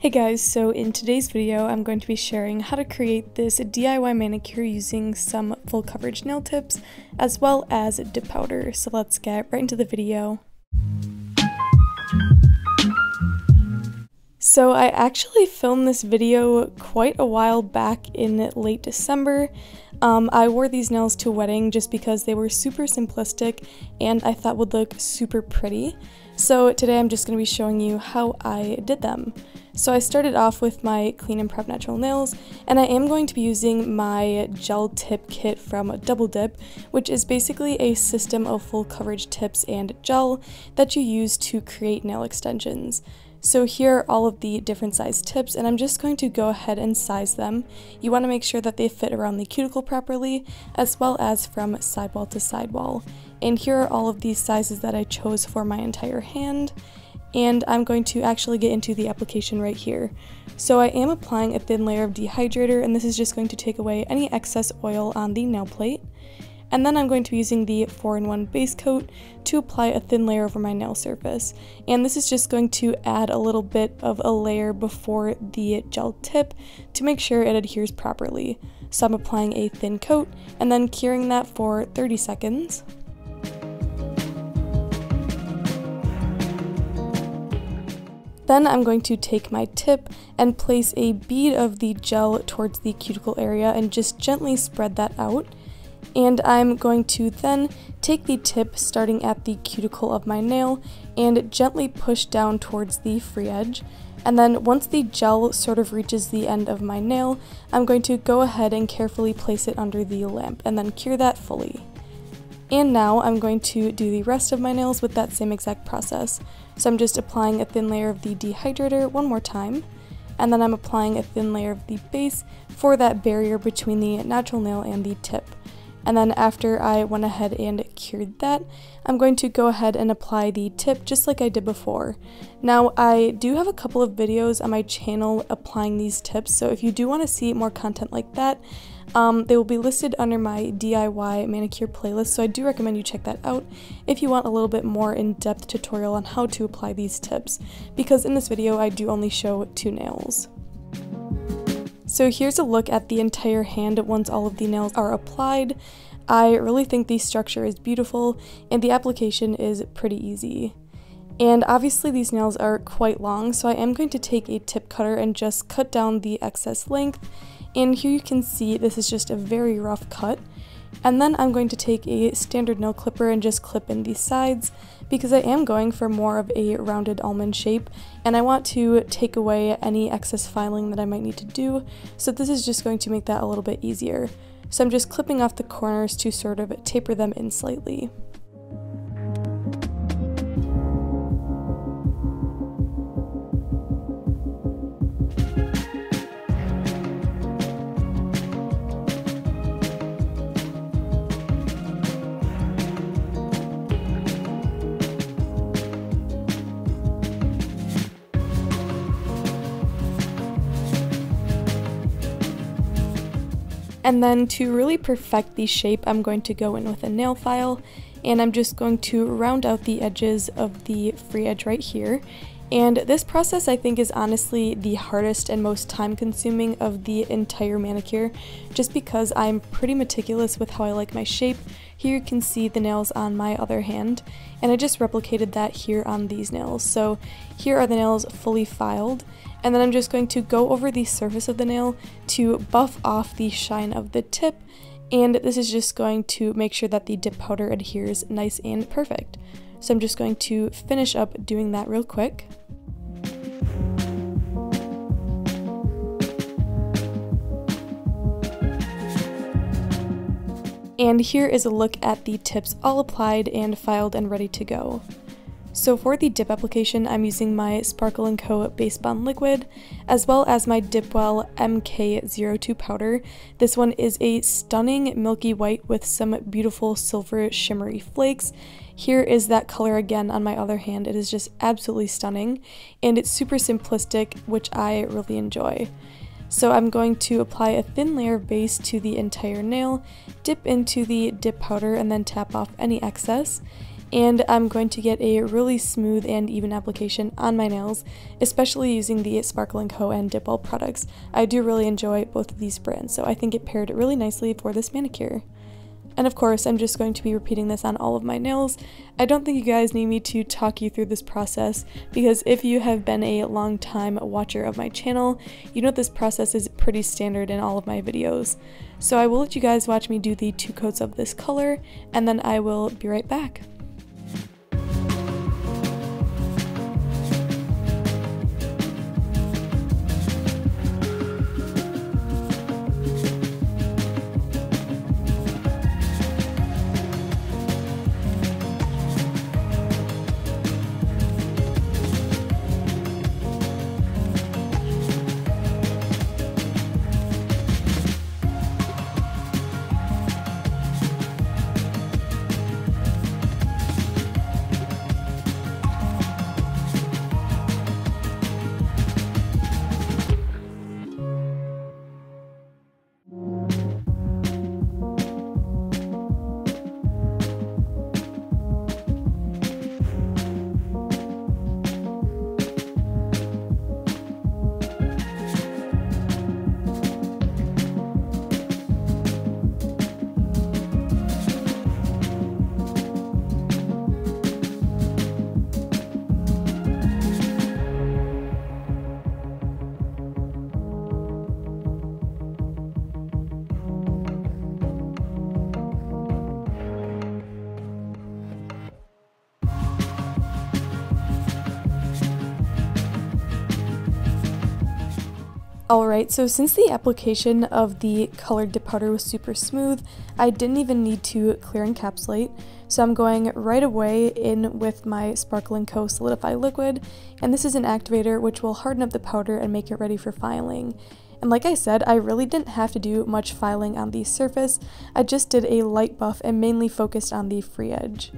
Hey guys, so in today's video I'm going to be sharing how to create this DIY manicure using some full coverage nail tips as well as dip powder. So let's get right into the video. So I actually filmed this video quite a while back in late December. I wore these nails to a wedding just because they were super simplistic and I thought would look super pretty. So today I'm just going to be showing you how I did them. So I started off with my Clean and Prep Natural Nails, and I am going to be using my gel tip kit from Double Dip, which is basically a system of full coverage tips and gel that you use to create nail extensions. So here are all of the different size tips, and I'm just going to go ahead and size them. You want to make sure that they fit around the cuticle properly, as well as from sidewall to sidewall. And here are all of these sizes that I chose for my entire hand. And I'm going to actually get into the application right here. So I am applying a thin layer of dehydrator, and this is just going to take away any excess oil on the nail plate. And then I'm going to be using the 4-in-1 base coat to apply a thin layer over my nail surface. And this is just going to add a little bit of a layer before the gel tip to make sure it adheres properly. So I'm applying a thin coat and then curing that for 30 seconds. Then I'm going to take my tip and place a bead of the gel towards the cuticle area and just gently spread that out. And I'm going to then take the tip starting at the cuticle of my nail and gently push down towards the free edge. And then once the gel sort of reaches the end of my nail, I'm going to go ahead and carefully place it under the lamp and then cure that fully. And now I'm going to do the rest of my nails with that same exact process. So I'm just applying a thin layer of the dehydrator one more time, and then I'm applying a thin layer of the base for that barrier between the natural nail and the tip. And then after I went ahead and cured that, I'm going to go ahead and apply the tip just like I did before. Now I do have a couple of videos on my channel applying these tips, so if you do want to see more content like that, they will be listed under my DIY manicure playlist, so I do recommend you check that out if you want a little bit more in-depth tutorial on how to apply these tips, because in this video I do only show 2 nails. So here's a look at the entire hand once all of the nails are applied. I really think the structure is beautiful and the application is pretty easy. And obviously these nails are quite long, so I am going to take a tip cutter and just cut down the excess length. And here you can see this is just a very rough cut. And then I'm going to take a standard nail clipper and just clip in these sides because I am going for more of a rounded almond shape and I want to take away any excess filing that I might need to do, so this is just going to make that a little bit easier. So I'm just clipping off the corners to sort of taper them in slightly. And then to really perfect the shape, I'm going to go in with a nail file, and I'm just going to round out the edges of the free edge right here. And this process I think is honestly the hardest and most time consuming of the entire manicure, just because I'm pretty meticulous with how I like my shape. Here you can see the nails on my other hand, and I just replicated that here on these nails. So here are the nails fully filed, and then I'm just going to go over the surface of the nail to buff off the shine of the tip, and this is just going to make sure that the dip powder adheres nice and perfect. So I'm just going to finish up doing that real quick. And here is a look at the tips all applied and filed and ready to go. So for the dip application, I'm using my Sparkle & Co. Base Bond Liquid, as well as my Dipwell MK02 powder. This one is a stunning milky white with some beautiful silver shimmery flakes. Here is that color again on my other hand. It is just absolutely stunning, and it's super simplistic, which I really enjoy. So I'm going to apply a thin layer of base to the entire nail, dip into the dip powder, and then tap off any excess. and I'm going to get a really smooth and even application on my nails, especially using the Sparkle & Co. and Dipwell products. I do really enjoy both of these brands, so I think it paired really nicely for this manicure. And of course, I'm just going to be repeating this on all of my nails. I don't think you guys need me to talk you through this process, because if you have been a long time watcher of my channel, you know this process is pretty standard in all of my videos. So I will let you guys watch me do the 2 coats of this color, and then I will be right back. Alright, so since the application of the colored dip powder was super smooth, I didn't even need to clear encapsulate. So I'm going right away in with my Sparkle & Co. Solidify Liquid, and this is an activator which will harden up the powder and make it ready for filing. And like I said, I really didn't have to do much filing on the surface. I just did a light buff and mainly focused on the free edge.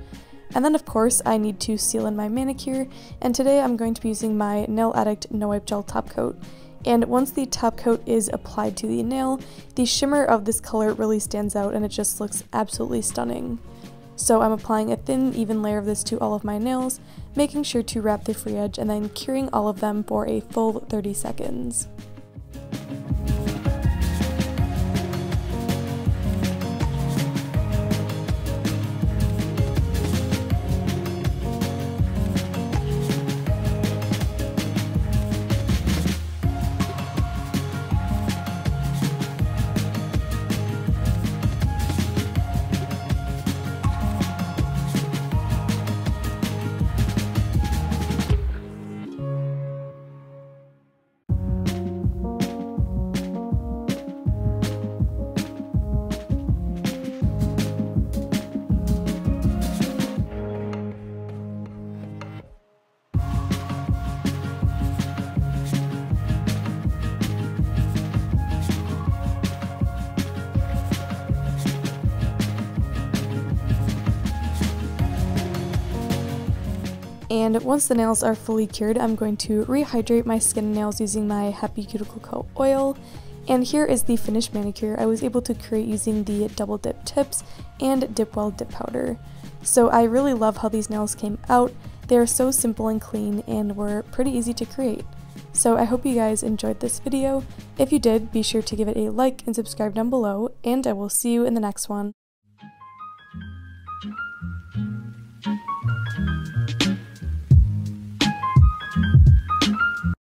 And then of course I need to seal in my manicure, and today I'm going to be using my Nail Addict No Wipe Gel top coat. And once the top coat is applied to the nail, the shimmer of this color really stands out and it just looks absolutely stunning. So I'm applying a thin, even layer of this to all of my nails, making sure to wrap the free edge and then curing all of them for a full 30 seconds. And once the nails are fully cured, I'm going to rehydrate my skin and nails using my Happy Cuticle Co. oil. And here is the finished manicure I was able to create using the double dip tips and Dipwell dip powder. So I really love how these nails came out. They are so simple and clean and were pretty easy to create. So I hope you guys enjoyed this video. If you did, be sure to give it a like and subscribe down below, and I will see you in the next one.